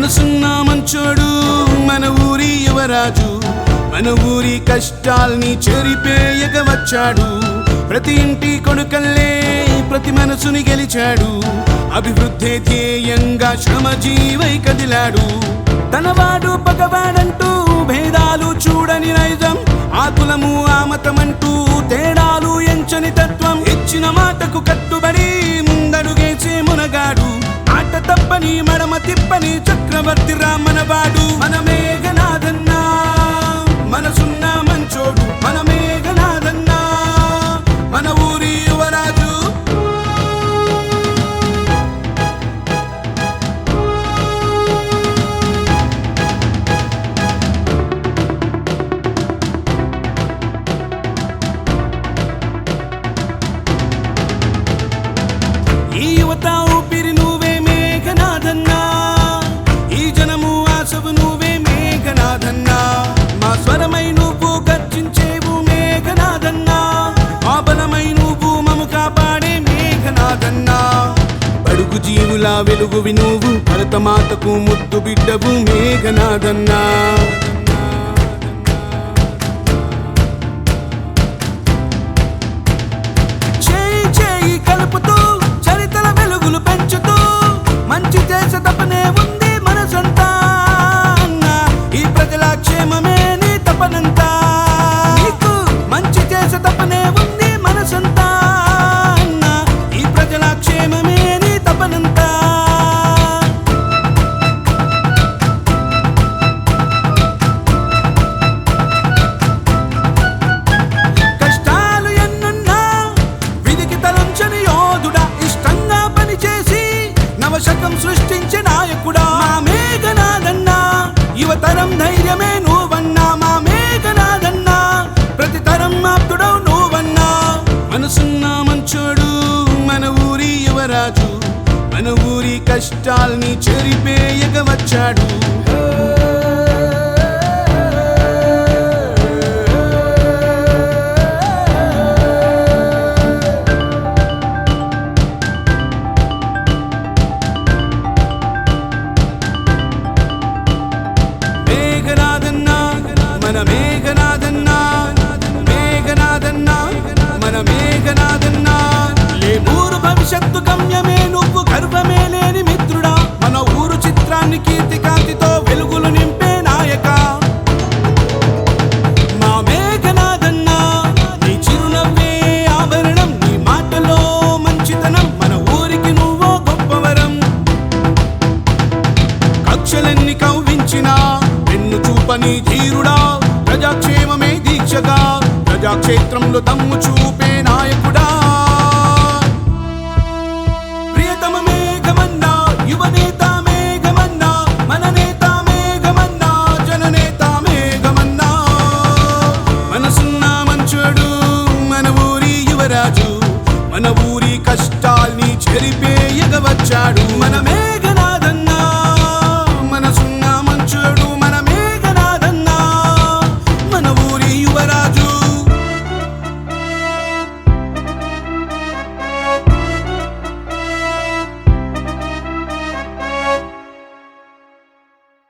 మనసున్న మంచోడు మన ఊరి యువరాజు, మన ఊరి కష్టాల్ని చెరిపేయక వచ్చాడు. ప్రతి ఇంటి కొడుకల్లే ప్రతి మనసుని గెలిచాడు. అభివృద్ధి ధ్యేయంగా శ్రమజీవై కదిలాడు. తనవాడు పగవాడంటూ భేదాలు చూడని నైజం, ఆకులము ఆమతమంటూ తేడాలు ఎంచని తత్వం. ఇచ్చిన మాటకు కట్టుబడి ముందడుగేసే మునగాడు. ఆట తప్పని మడమ తిప్పని చక్రవర్తి రామనవాడు. మన మేఘనాథన్నా మనసున్న మంచోడు, మన మేఘనాథన్నా మన ఊరి యువరాజు. ఈ యువత ఊపిరి నువ్వే మేఘనాథన్నా, ఈ జనము ఆశవు నువ్వే మేఘనాథన్నా. మా స్వరమై నువ్వు గర్జించేవు మేఘనాథన్నా, మా బలమై నువ్వు మము కాపాడే మేఘనాథన్నా. బడుగు జీవుల వెలుగువి నువ్వు, భరతమాతకు ముద్దు బిడ్డవు మేఘనాథన్నా. చేయి చేయి కలుపుతూ చరితల వెలుగులు పెంచుతూ మంచి చేసే తపనే ఉంది మనసంతా. ఈ ప్రజల క్షేమమే నీ తపనంతా, నీకు మంచి చేసే తపనే ఉంది మనసంతా. ఈ ప్రజల క్షేమమే నీ తపనంతా. కష్టాలు ఎన్నున్నా విధికి తలంచని యోధుడా, ఇష్టంగా పనిచేసి నవశకం సృష్టించే నాయకుడా. మా మేఘనాథన్నా యువతరం ధైర్యమే నువ్వన్నా, మా మేఘనాథన్నా ప్రతి తరం ఆప్తుడవు నువ్వన్నా. మనసున్న మంచోడు మన ఊరి యువరాజు, మన ఊరి కష్టాల్ని చెరిపేయక వచ్చాడు. మేఘనాథన్నా మన మేఘనాథన్నా, మేఘనాథన్నా మన మేఘనాథన్నా. ఊరు భవిష్యత్తు గమ్యమే నువ్వు, గర్వమే లేని మిత్రుడా. మన ఊరు చిత్రాన్ని కీర్తి కాంతితో వెలుగులు నింపే నాయక. మా మేఘనాథన్నా నీ చిరునవ్వే ఆభరణం, నీ మాటలో మంచితనం, మన ఊరికి నువ్వో గొప్పవరం. కక్షలెన్ని కవ్వించినా వెన్ను చూపని ధీరుడా, ప్రజాక్షేమమే దీక్షగా ప్రజాక్షేత్రంలో దమ్ము చూపే నాయకుడా.